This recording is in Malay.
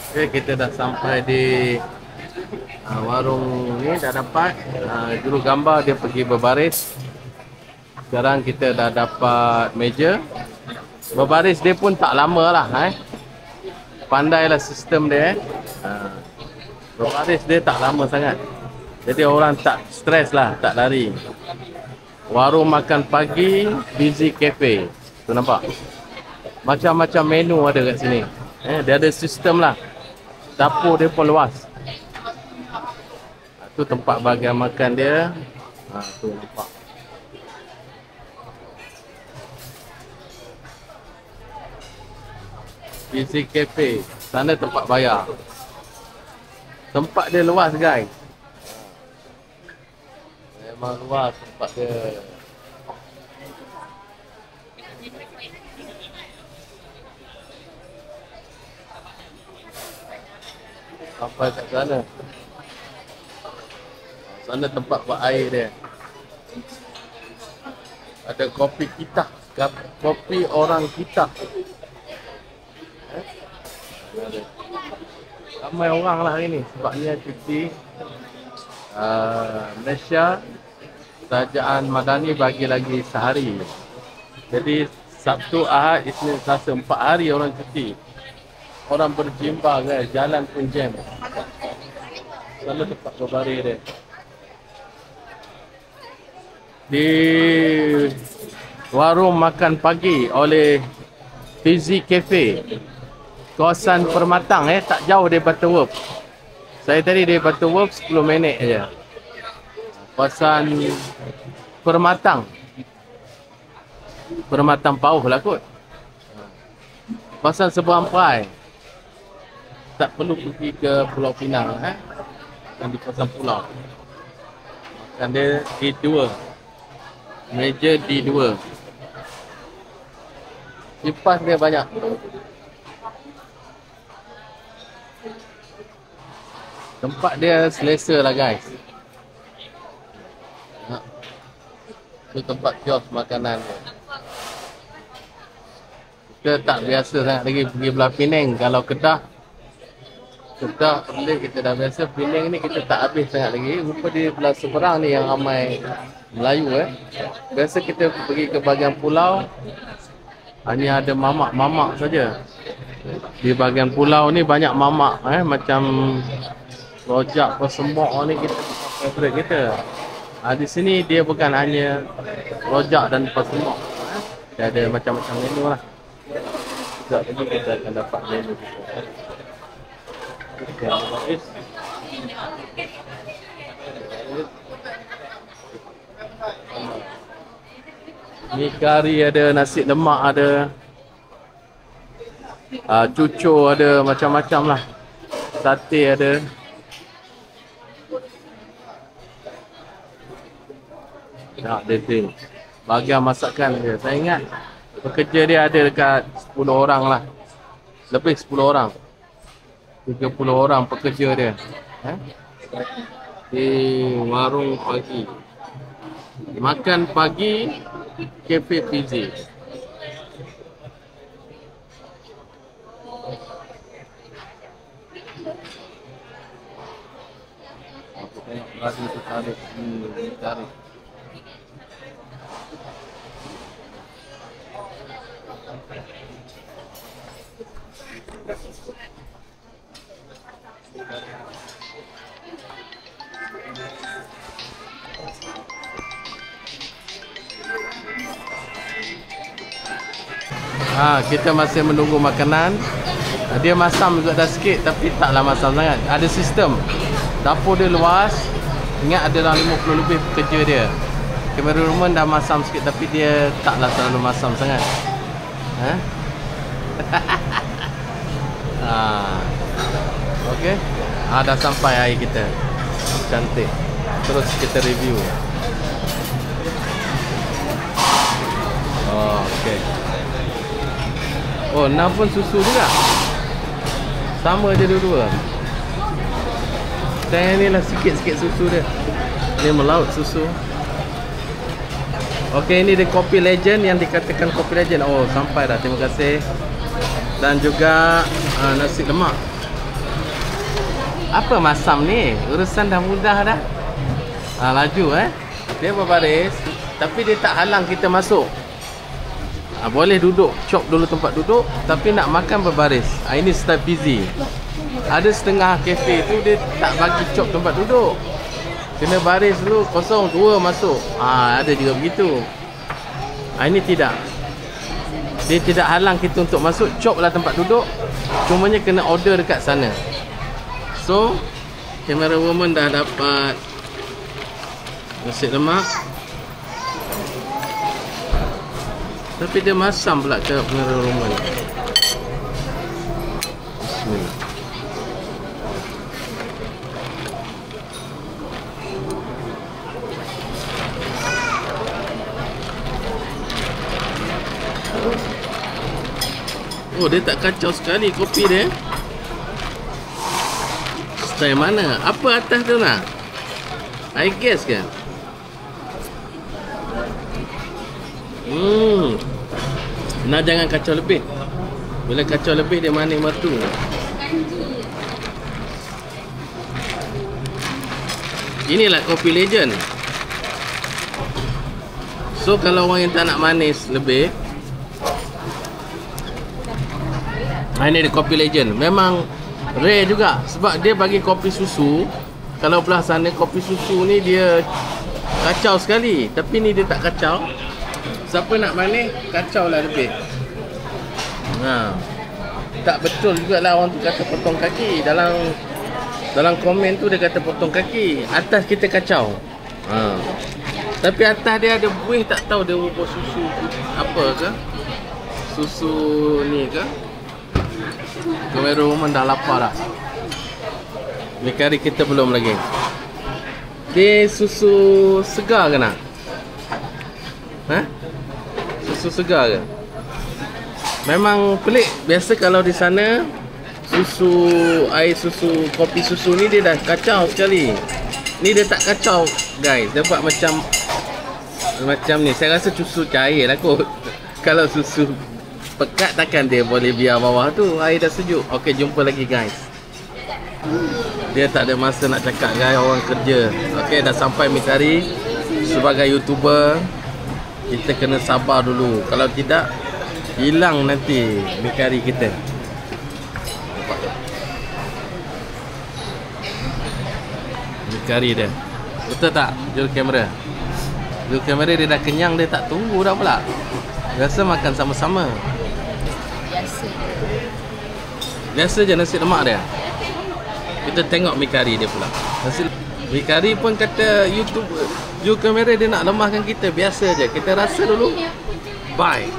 Okay, kita dah sampai di warung ni, dah dapat. Dulu gambar dia pergi berbaris. Sekarang kita dah dapat meja. Berbaris dia pun tak lama lah. Pandailah sistem dia. Berbaris dia tak lama sangat. Jadi orang tak stres lah, tak lari. Warung makan pagi, Busy Cafe. Tu nampak? Macam-macam menu ada kat sini. Dia ada sistem lah. Dapur dia pun luas. Tu tempat bahagian makan dia. Tu nampak. Busy Cafe. Sana tempat bayar. Tempat dia luas guys. Memang luas tempat dia. Sampai kat sana. Sana tempat buat air dia. Ada kopi kita. Kopi orang kita. Ramai orang lah hari ni. Sebabnya cuti. Malaysia Kerajaan Madani bagi lagi sehari. Jadi Sabtu, Ahad, Isnin, Selasa 4 hari orang cuti. Orang berjimba guys, jalan pun jam. Sana tempat berbaris dia. Di warung makan pagi oleh Busy Cafe, kawasan Permatang, tak jauh dari Butterworth. Saya tadi dari Butterworth 10 minit aja. Kawasan Permatang. Permatang Pauh lah kot. Kawasan Seberang Perai. Tak perlu pergi ke Pulau Pinang, dan di kawasan pulau. Makan dia D2. Meja D2. Kipas dia banyak. Tempat dia selesa lah guys. Itu tempat kios makanan dia. Kita tak biasa sangat lagi pergi belah Penang. Kalau Kedah boleh, kita dah biasa. Penang ni kita tak habis sangat lagi. Rupa di belah seberang ni yang ramai Melayu. Biasa kita pergi ke bahagian pulau, hanya ada mamak-mamak saja. Di bahagian pulau ni banyak mamak, macam rojak, persembok ni kita favourite kita. Di sini dia bukan hanya rojak dan persembok. Dia ada macam-macam menu lah. Sekejap lagi kita akan dapat menu kita. Ni kari ada, nasi lemak ada, cucur ada, macam-macam lah. Sate ada. Dia bahagian masakan dia. Saya ingat pekerja dia ada dekat 10 orang lah. Lebih 10 orang. 30 orang pekerja dia. Di warung pagi. Makan pagi Cafe Busy. Aku tengok lagi tu tarik. Tarik. Kita masih menunggu makanan. Dia masam juga dah sikit, tapi taklah masam sangat. Ada sistem. Dapur dia luas. Ingat ada dalam 50 lebih pekerja dia. Cameraman dah masam sikit, tapi dia taklah terlalu masam sangat. Okey. Dah sampai air kita. Cantik. Terus kita review. Okey. Oh, nak pun susu juga. Sama je dua-dua. Dan ni lah sikit-sikit susu dia. Dia melaut susu. Okey, ini dia kopi legend yang dikatakan kopi legend. Oh, sampai dah. Terima kasih. Dan juga nasi lemak. Apa masam ni? Urusan dah mudah dah. Laju Dia berbaris, tapi dia tak halang kita masuk. Boleh duduk, chop dulu tempat duduk, tapi nak makan berbaris. Ini style busy. Ada setengah kafe tu dia tak bagi chop tempat duduk. Kena baris dulu, 02 masuk. Ada juga begitu. Ini tidak. Dia tidak halang kita untuk masuk, chop lah tempat duduk. Cumanya kena order dekat sana. So, kamera woman dah dapat nasi lemak. Tapi dia masam pula ke kamera woman. Bismillah. Oh, dia tak kacau sekali kopi dia. Style mana? Apa atas tu nak? I guess kan? Nah, jangan kacau lebih. Bila kacau lebih dia manis mertu. Inilah kopi legend. So kalau orang yang tak nak manis lebih, ini dia kopi legend. Memang rare juga sebab dia bagi kopi susu. Kalau belah sana kopi susu ni dia kacau sekali, tapi ni dia tak kacau. Siapa nak manis, kacau lah lebih. Tak betul jugalah orang tu kata potong kaki. Dalam komen tu dia kata potong kaki. Atas kita kacau. Tapi atas dia ada buih, tak tahu dia rupa susu apa ke. Susu ni ke. Kamera woman dah lapar dah. Mi kari kita belum lagi. Dia susu segar ke nak? Susu segar ke? Memang pelik. Biasa kalau di sana air susu, kopi susu ni dia dah kacau sekali. Ni dia tak kacau guys. Dia buat macam ni. Saya rasa susu cair lah kot. Kalau susu pekat takkan dia boleh biar bawah tu. Air dah sejuk. Okey, jumpa lagi guys. Dia tak ada masa nak cakap guys, orang kerja. Okey, dah sampai mi kari. Sebagai YouTuber, kita kena sabar dulu. Kalau tidak, hilang nanti mi kari kita. Mi kari dia. Betul tak? Jul kamera. Jul kamera dia dah kenyang, dia tak tunggu dah pula. Biasa makan sama-sama. Biasa je nasi lemak dia. Kita tengok mi kari dia pula. Mi kari pun kata YouTube Jul kamera dia nak lemahkan kita. Biasa je. Kita rasa dulu. Bye.